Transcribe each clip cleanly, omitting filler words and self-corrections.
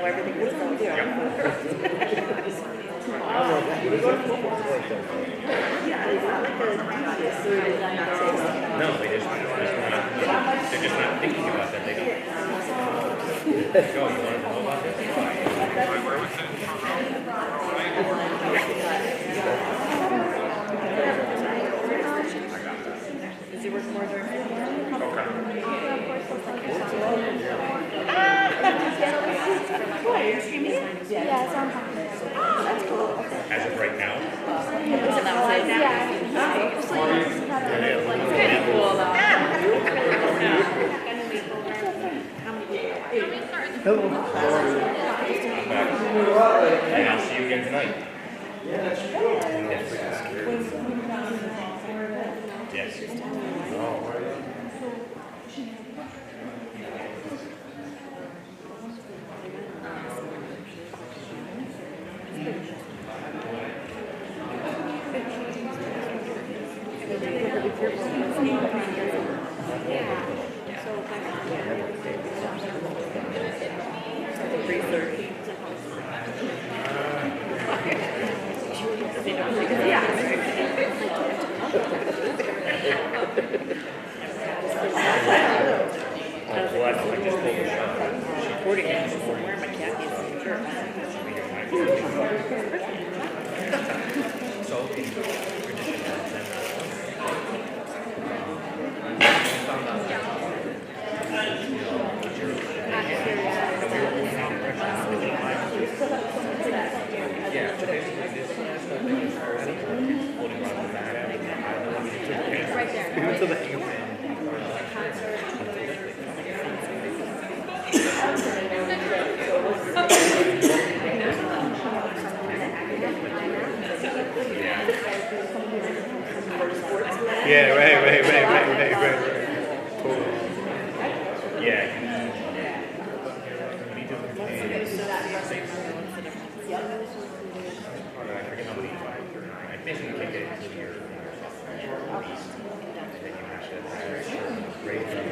know everything was going to do. No, they're just not thinking about that. They don't. Go, you want to know about this? Does he work more during the day? Yeah, it's on time. That's cool. As of right now? Is it not like that? It's kind of cool though. Hello. And I'll see you again tonight. Yes. Yeah, right. Totally. Yeah. I forget how many. I think you can get it to your least. And then you have to raise them.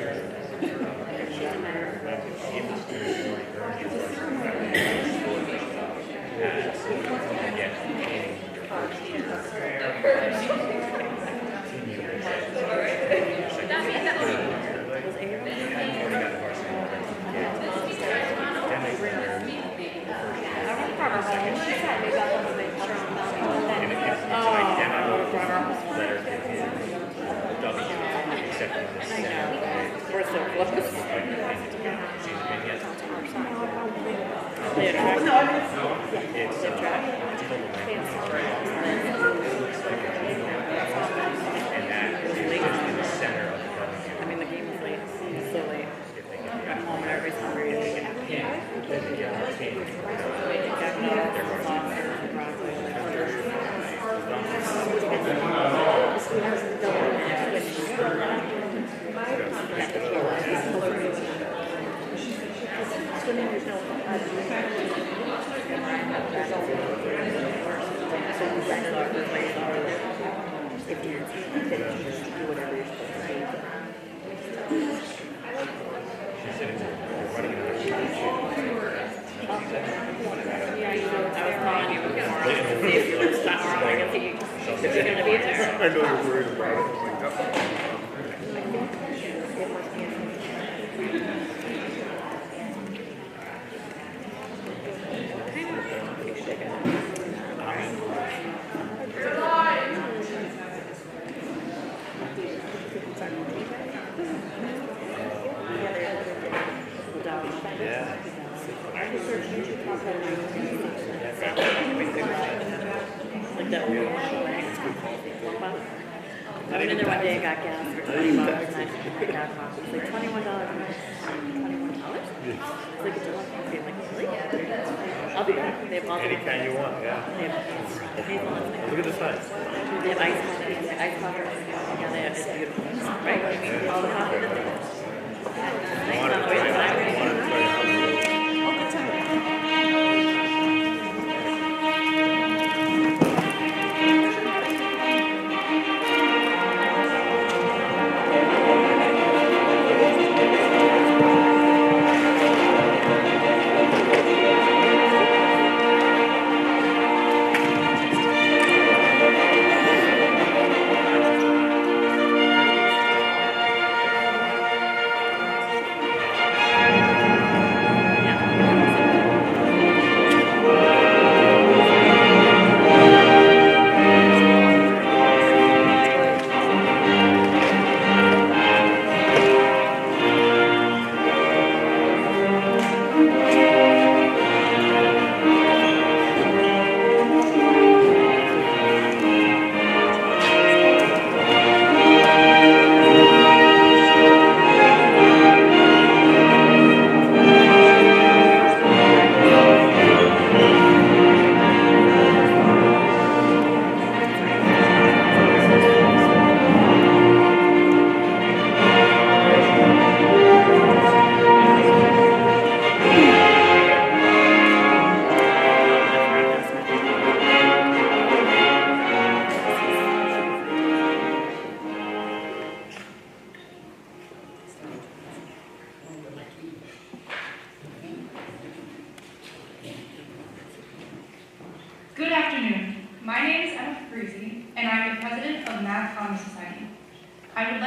We're so close. I mean, the game is late. It's so late. I'm home and everybody's hungry. I know you're worried about it. I went in there one day and got gas for $20 and I got coffee. It's like $21. $21? It's like a deal coffee. I'm like, really? I'll be back. They have all Any kind you want, yeah. They have hazelnut. Look at the size. They have iced coffee. Iced coffee. Yeah, they have, it's beautiful. Right? I mean, all the coffee that they have. Nice on the way to the library.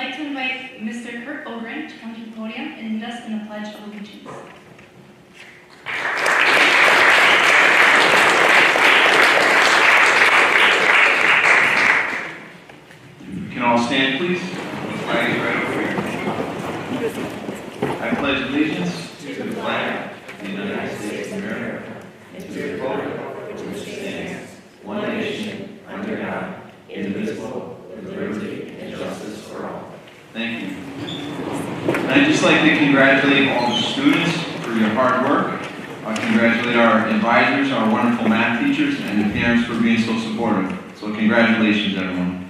like to invite Mr. Kurt Ogren to come to the podium and lead us in the Pledge of Allegiance. Can all stand, please? The flag is right over here. I pledge allegiance to the flag of the United States of America and to the republic which stands, one nation, under God, indivisible, with liberty and justice for all. Thank you. And I'd just like to congratulate all the students for your hard work. I congratulate our advisors, our wonderful math teachers, and the parents for being so supportive. So congratulations, everyone.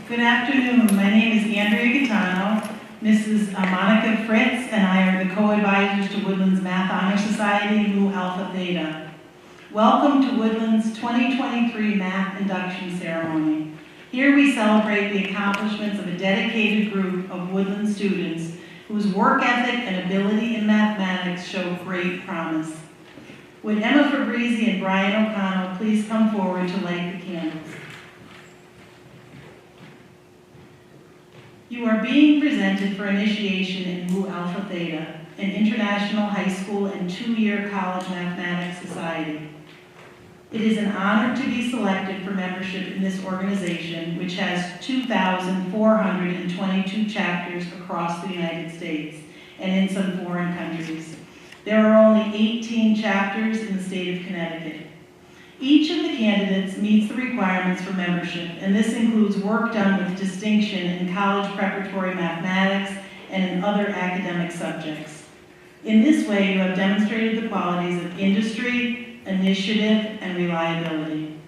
Good afternoon. My name is Andrea Gaetano. Mrs. Monica Fritz and I are the co-advisors to Woodlands Math Honor Society, Mu Alpha Theta. Welcome to Woodlands 2023 Math Induction Ceremony. Here we celebrate the accomplishments of a dedicated group of Woodlands students whose work ethic and ability in mathematics show great promise. Would Emma Fabrizi and Brian O'Connell please come forward to light the candles? You are being presented for initiation in Mu Alpha Theta, an international high school and 2-year college mathematics society. It is an honor to be selected for membership in this organization, which has 2,422 chapters across the United States and in some foreign countries. There are only 18 chapters in the state of Connecticut. Each of the candidates meets the requirements for membership, and this includes work done with distinction in college preparatory mathematics and in other academic subjects. In this way, you have demonstrated the qualities of industry, initiative, and reliability.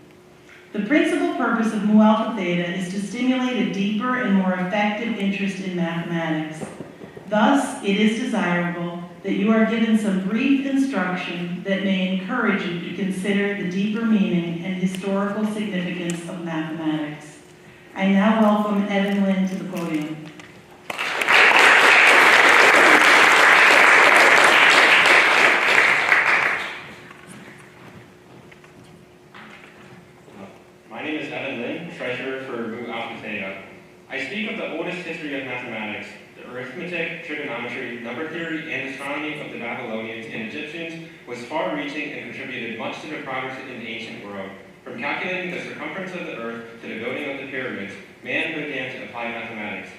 The principal purpose of Mu Alpha Theta is to stimulate a deeper and more effective interest in mathematics. Thus, it is desirable that you are given some brief instruction that may encourage you to consider the deeper meaning and historical significance of mathematics. I now welcome Evan Lynn to the podium. My name is Evan Lynn, treasurer for Mu Alpha Theta. I speak of the oldest history of mathematics, the arithmetic, trigonometry, number theory, and astronomy of the Babylonians and Egyptians was far-reaching and contributed much to the progress in the ancient world. From calculating the circumference of the earth to the building of the pyramids, man began to apply mathematics.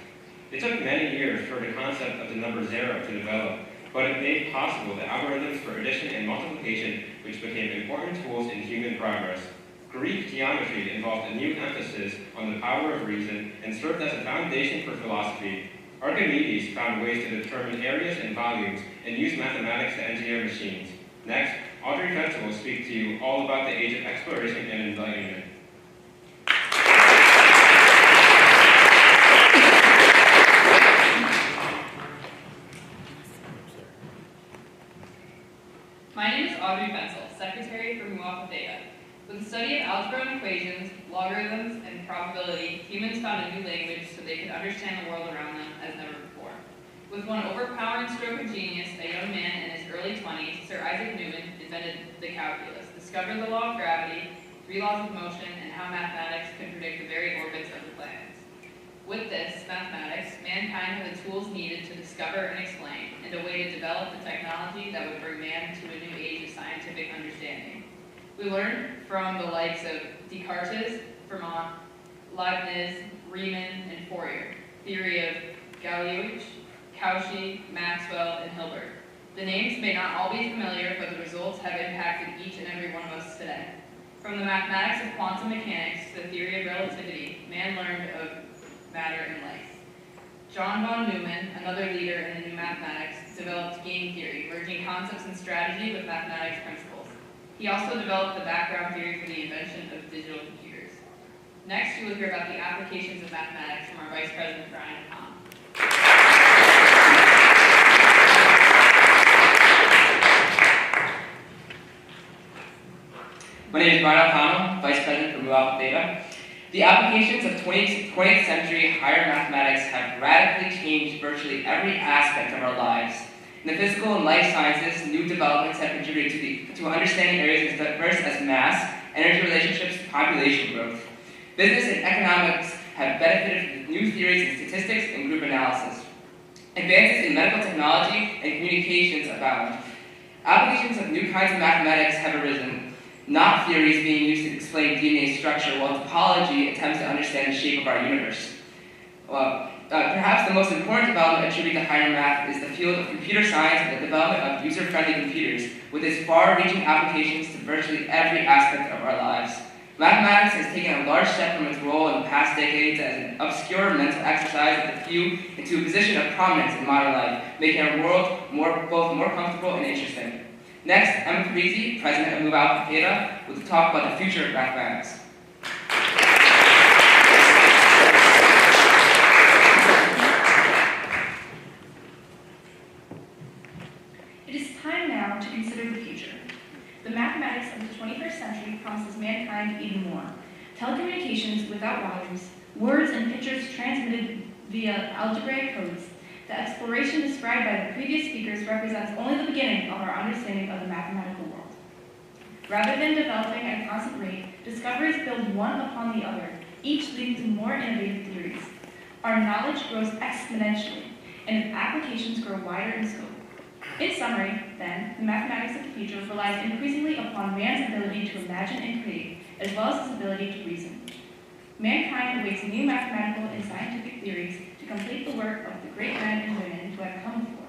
It took many years for the concept of the number 0 to develop, but it made possible the algorithms for addition and multiplication, which became important tools in human progress. Greek geometry involved a new emphasis on the power of reason and served as a foundation for philosophy. Archimedes found ways to determine areas and volumes and used mathematics to engineer machines. Next, Audrey Fetzel will speak to you all about the age of exploration and enlightenment. My name is Audrey Fetzel, Secretary for Mu Alpha Theta. With the study of algebra and equations, logarithms, and probability, humans found a new language so they could understand the world around them as never before. With one overpowering stroke of genius, a young man in his early 20s, Sir Isaac Newton, invented the calculus, discovered the law of gravity, 3 laws of motion, and how mathematics could predict the very orbits of the planets. With this, mathematics, mankind had the tools needed to discover and explain, and a way to develop the technology that would bring man to a new age of scientific understanding. We learned from the likes of Descartes, Fermat, Leibniz, Riemann, and Fourier, theory of Galois, Cauchy, Maxwell, and Hilbert. The names may not all be familiar, but the results have impacted each and every one of us today. From the mathematics of quantum mechanics to the theory of relativity, man learned of matter and light. John von Neumann, another leader in the new mathematics, developed game theory, merging concepts and strategy with mathematics principles. He also developed the background theory for the invention of digital computers. Next, you will hear about the applications of mathematics from our Vice President, Brian O'Connell. My name is Brian O'Connell, Vice President for Mu Alpha Theta. The applications of 20th century higher mathematics have radically changed virtually every aspect of our lives. In the physical and life sciences, new developments have contributed to understanding areas as diverse as mass, energy relationships, population growth. Business and economics have benefited from new theories in statistics and group analysis. Advances in medical technology and communications abound. Applications of new kinds of mathematics have arisen, not theories being used to explain DNA structure, while topology attempts to understand the shape of our universe. Perhaps the most important development attributed to higher math is the field of computer science and the development of user-friendly computers, with its far-reaching applications to virtually every aspect of our lives. Mathematics has taken a large step from its role in the past decades as an obscure mental exercise of the few into a position of prominence in modern life, making our world both more comfortable and interesting. Next, Emma Parisi, president of Mu Alpha Theta, will talk about the future of mathematics. It is time now to consider the future. The mathematics of the 21st century promises mankind even more. Telecommunications without wires, words and pictures transmitted via algebraic codes. The exploration described by the previous speakers represents only the beginning of our understanding of the mathematical world. Rather than developing at a constant rate, discoveries build one upon the other, each leading to more innovative theories. Our knowledge grows exponentially, and its applications grow wider in scope. In summary, then, the mathematics of the future relies increasingly upon man's ability to imagine and create, as well as his ability to reason. Mankind awaits new mathematical and scientific theories to complete the work of the great men and women who have come before.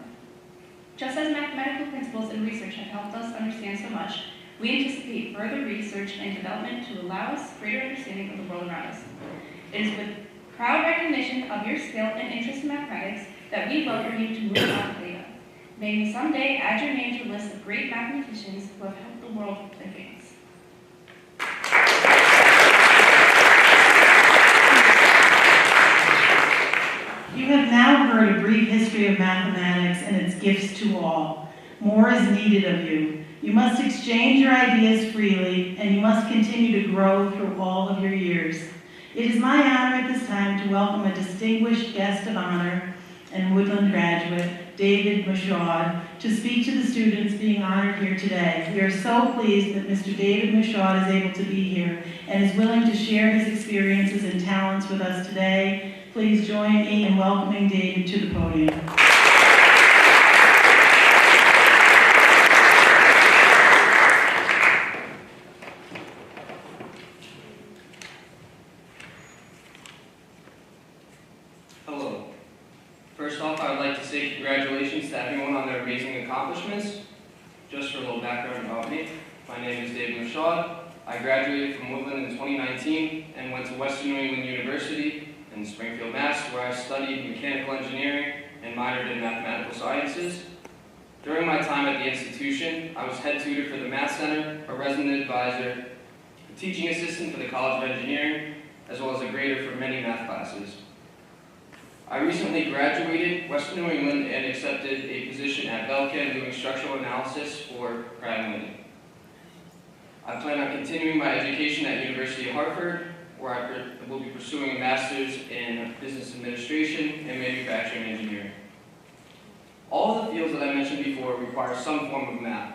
Just as mathematical principles and research have helped us understand so much, we anticipate further research and development to allow us greater understanding of the world around us. It is with proud recognition of your skill and interest in mathematics that we welcome you to Mu Alpha Theta. May we someday add your name to the list of great mathematicians who have helped the world advance. You have now heard a brief history of mathematics and its gifts to all. More is needed of you. You must exchange your ideas freely, and you must continue to grow through all of your years. It is my honor at this time to welcome a distinguished guest of honor and Woodland graduate, David Michaud, to speak to the students being honored here today. We are so pleased that Mr. David Michaud is able to be here and is willing to share his experiences and talents with us today. Please join me in welcoming David to the podium. Hello. First off, I would like to say congratulations to everyone on their amazing accomplishments. Just for a little background about me, my name is David Michaud. I graduated from Woodland in 2019 and went to Western New England University in Springfield, Mass., where I studied mechanical engineering and minored in mathematical sciences. During my time at the institution, I was head tutor for the Math Center, a resident advisor, a teaching assistant for the College of Engineering, as well as a grader for many math classes. I recently graduated Western New England and accepted a position at Belcan doing structural analysis for Pratt & Whitney. I plan on continuing my education at University of Hartford, where I will be pursuing a master's in business administration and manufacturing engineering. All of the fields that I mentioned before require some form of math.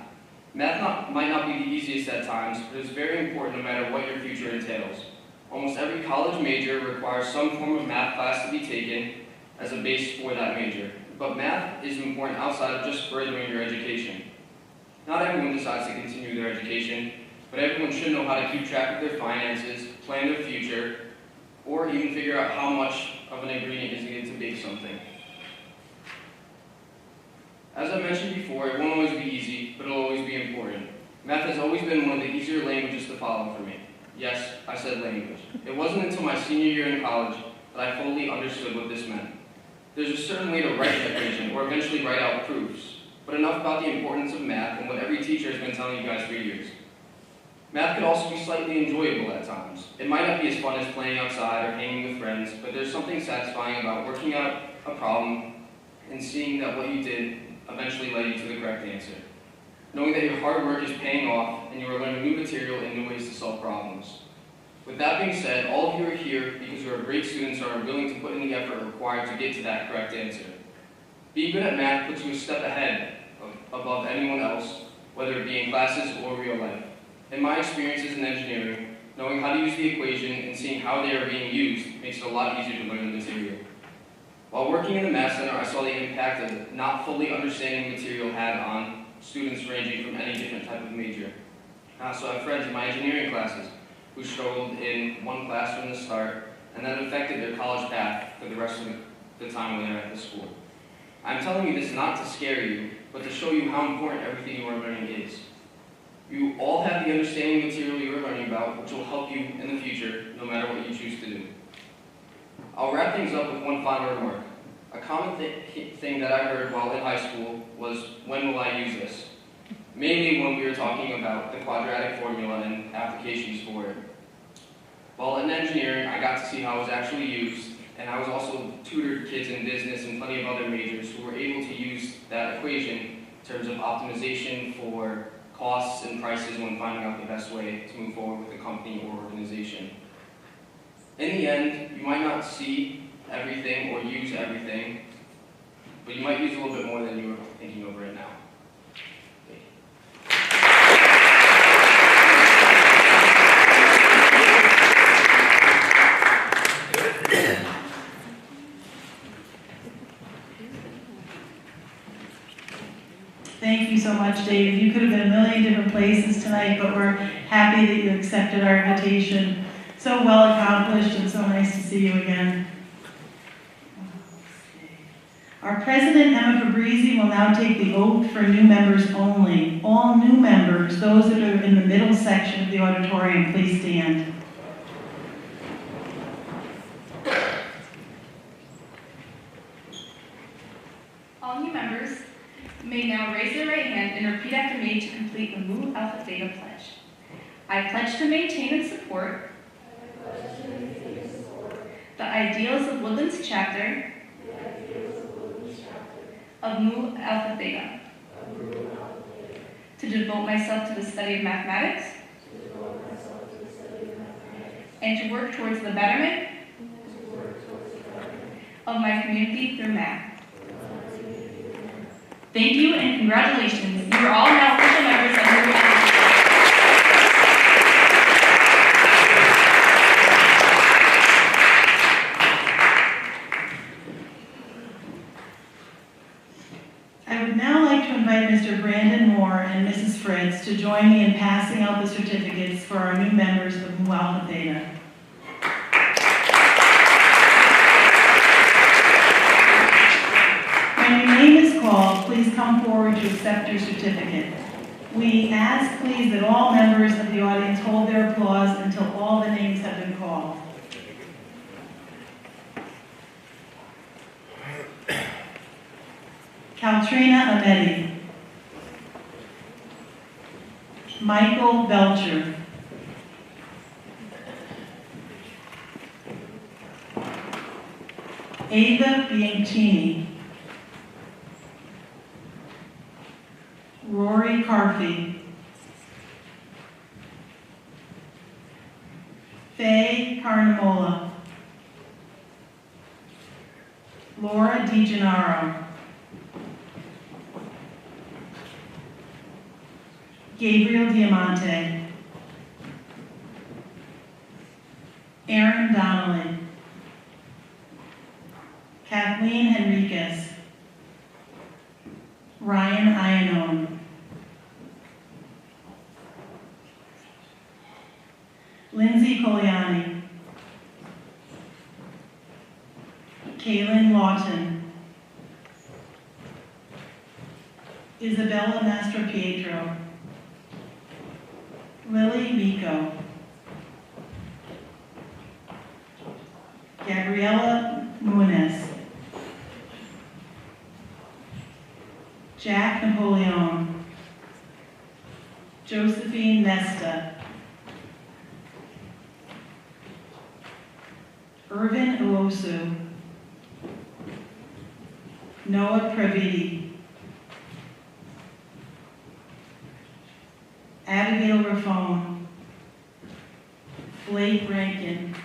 Math might not be the easiest at times, but it's very important no matter what your future entails. Almost every college major requires some form of math class to be taken as a base for that major. But math is important outside of just furthering your education. Not everyone decides to continue their education, but everyone should know how to keep track of their finances, plan their future, or even figure out how much of an ingredient is needed to bake something. As I mentioned before, it won't always be easy, but it'll always be important. Math has always been one of the easier languages to follow for me. Yes, I said language. It wasn't until my senior year in college that I fully understood what this meant. There's a certain way to write an equation, or eventually write out proofs, but enough about the importance of math and what every teacher has been telling you guys for years. Math could also be slightly enjoyable at times. It might not be as fun as playing outside or hanging with friends, but there's something satisfying about working out a problem and seeing that what you did eventually led you to the correct answer. Knowing that your hard work is paying off and you are learning new material and new ways to solve problems. With that being said, all of you are here because you are great students and are willing to put in the effort required to get to that correct answer. Being good at math puts you a step ahead above anyone else, whether it be in classes or real life. In my experiences in engineering, knowing how to use the equation and seeing how they are being used makes it a lot easier to learn the material. While working in the Math Center, I saw the impact of not fully understanding material had on students ranging from any different type of major. I also have friends in my engineering classes who struggled in one class from the start, and that affected their college path for the rest of the time when they're at the school. I'm telling you this not to scare you, but to show you how important everything you are learning is. You all have the understanding material you are learning about, which will help you in the future, no matter what you choose to do. I'll wrap things up with one final remark. A common thing that I heard while in high school was, when will I use this? Mainly when we were talking about the quadratic formula and applications for it. While in engineering, I got to see how it was actually used, and I was also tutored kids in business and plenty of other majors who were able to use that equation in terms of optimization for costs and prices when finding out the best way to move forward with a company or organization. In the end, you might not see everything or use everything, but you might use a little bit more than you were thinking over it now. Thank you so much, Dave. You could have been a million different places tonight, but we're happy that you accepted our invitation. So well accomplished and so nice to see you again. Our president, Emma Fabrizi, will now take the oath for new members only. All new members, those that are in the middle section of the auditorium, please stand. All new members may now raise their right hand and repeat after me to complete the Mu Alpha Theta Pledge. I pledge to maintain and support the ideals of Woodlands Chapter of Mu Alpha Theta, to devote myself to the study of mathematics and to work towards the betterment of my community through math. Thank you and congratulations. You are all now official members of Mu Alpha Theta. I would now like to invite Mr. Brandon Moore and Mrs. Fritz to join me in passing out the certificates for our new members of Mu Alpha Theta. When your name is called, please come forward to accept your certificate. We ask, please, that all members of the audience hold their applause until all the names have been called. Caltrina Ameti. Michael Belcher. Ava Bianchini. Rory Carfey. Faye Carnamola. Laura DiGennaro. Gabriel Diamante. Aaron Donnelly. Kathleen Henriquez. Ryan Iannone. Lindsay Coliani. Kaylin Lawton. Isabella Mastropietro. Lily Miko. Gabriela Muniz. Jack Napoleon. Josephine Nesta. Irvin Uosu. Noah Praviti. Abigail Raffone. Blake Rankin.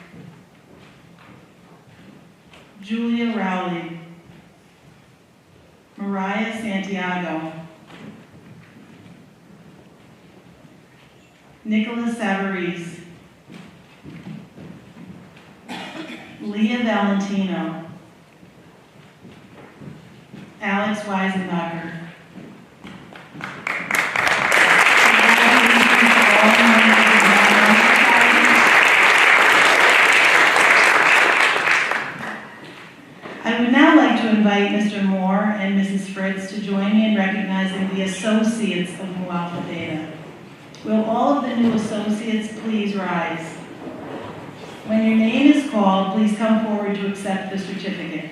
Julia Rowley. Mariah Santiago. Nicholas Savarese, Leah Valentino, Alex Weisenbacher. I would now like to invite Mr. Moore and Mrs. Fritz to join me in recognizing the associates of Mu Alpha Theta. Will all of the new associates please rise? When your name is called, please come forward to accept the certificate.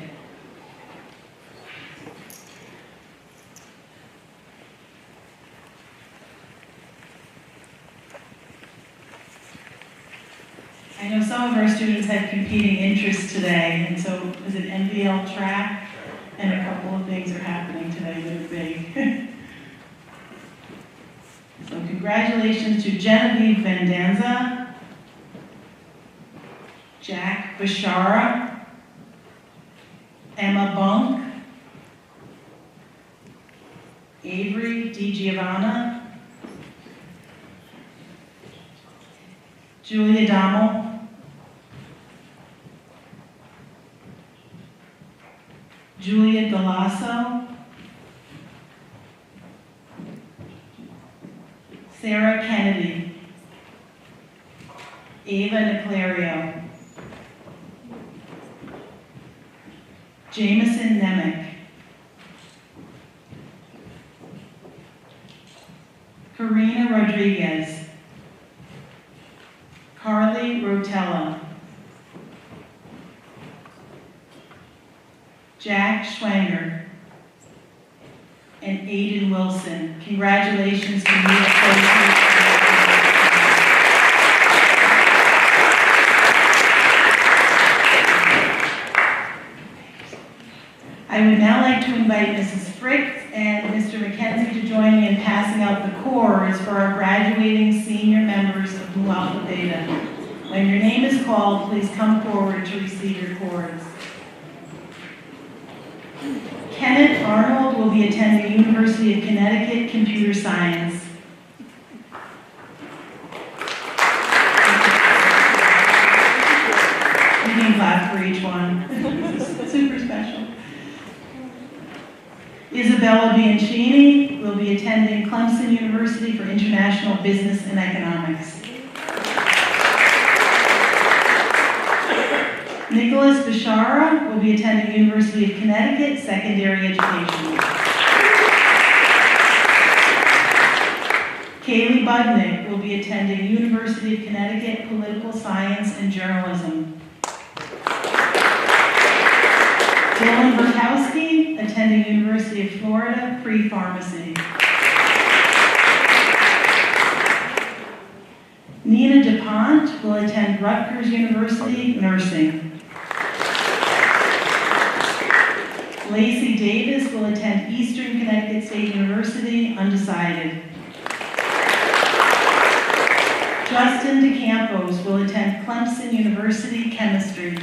I know some of our students have competing interests today, and so is it NVL track? And a couple of things are happening today that are big. So congratulations to Genevieve Vandanza, Jack Bashara, Emma Bunk, Avery DiGiovanna, Julia Dommel, Julia Galasso, Sarah Kennedy, Ava Niclario, Jameson Nemec, Karina Rodriguez, Carly Rotella, Jack Schwanger, and Aiden Wilson. Congratulations to you, associates. I would now like to invite Mrs. Fritz and Mr. McKenzie to join me in passing out the cords for our graduating senior members of Mu Alpha Theta. When your name is called, please come forward to receive your cords. Kenneth Arnold will be attending University of Connecticut Computer Science. You can clap for each one. Super special. Isabella Bianchini will be attending Clemson University for International Business and Economics. Nicholas Bashara will be attending University of Connecticut Secondary Education. Kaylee Budnick will be attending University of Connecticut Political Science and Journalism. Dylan Burkowski attending University of Florida Pre-Pharmacy. Nina DuPont will attend Rutgers University Nursing. Lacey Davis will attend Eastern Connecticut State University, undecided. Justin DeCampos will attend Clemson University Chemistry.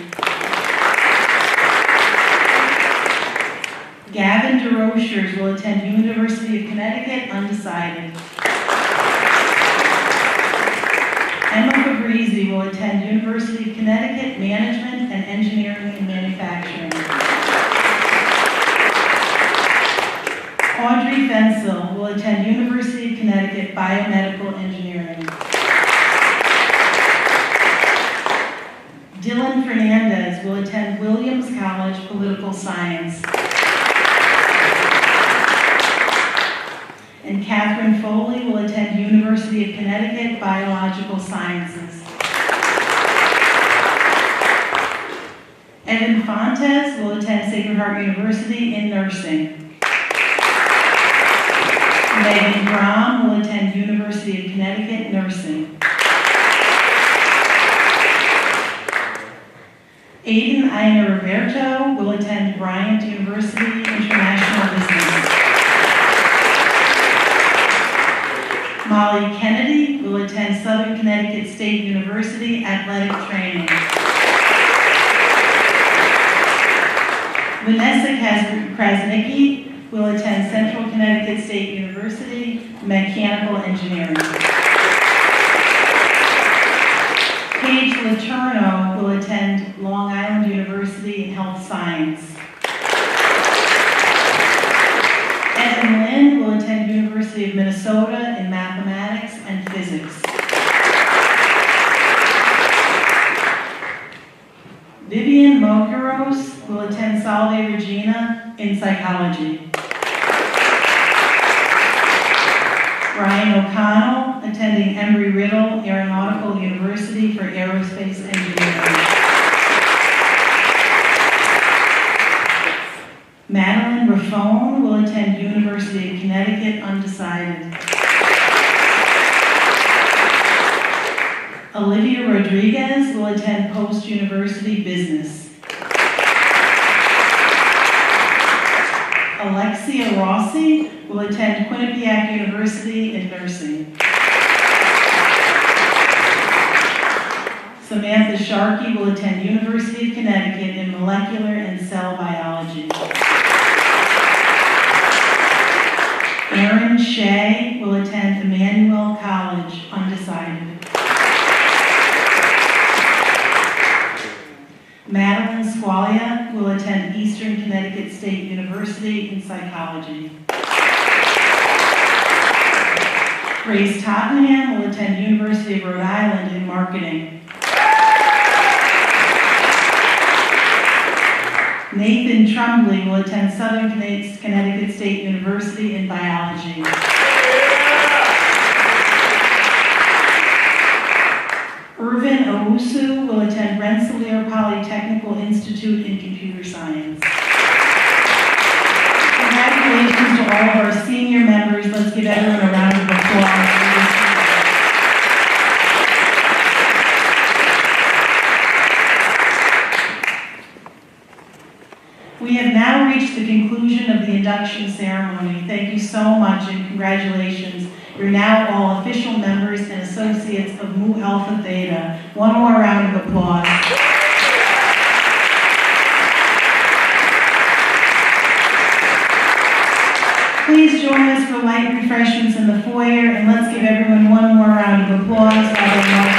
Gavin DeRochers will attend University of Connecticut, undecided. Emma Fabrizi will attend University of Connecticut Management and Engineering and Manufacturing. Audrey Fensel will attend University of Connecticut Biomedical Engineering. Dylan Fernandez will attend Williams College Political Science. And Catherine Foley will attend University of Connecticut Biological Sciences. Evan Fontes will attend Sacred Heart University in Nursing. Megan Brom will attend University of Connecticut Nursing. Aiden Aina Roberto will attend Bryant University International Business. Molly Kennedy will attend Southern Connecticut State University Athletic Training. Vanessa Krasnicki will attend Central Connecticut State University Mechanical Engineering. Letourneau will attend Long Island University in Health Science. Evan Lynn will attend University of Minnesota in Mathematics and Physics. Vivian Moguros will attend Salve Regina in Psychology. Ryan O'Connell, attending Embry-Riddle Aeronautical University for Aerospace Engineering. Madeline Raffone will attend University of Connecticut, undecided. Olivia Rodriguez will attend Post-University Business. Alexia Rossi will attend Quinnipiac University in Nursing. Samantha Sharkey will attend University of Connecticut in Molecular and Cell Biology. Erin Shea will attend Emmanuel College, undecided. Madeline Squalia will attend Eastern Connecticut State University in Psychology. Grace Tottenham will attend University of Rhode Island in Marketing. Nathan Trumbley will attend Southern Connecticut State University in Biology. Irvin Owusu will attend Rensselaer Polytechnical Institute in Computer Science. Congratulations to all of our senior members. Let's give everyone a round of applause. We have now reached the conclusion of the induction ceremony. Thank you so much and congratulations. You're now all official members and associates of Mu Alpha Theta. One more round of applause. Please join us for light refreshments in the foyer, and let's give everyone one more round of applause while they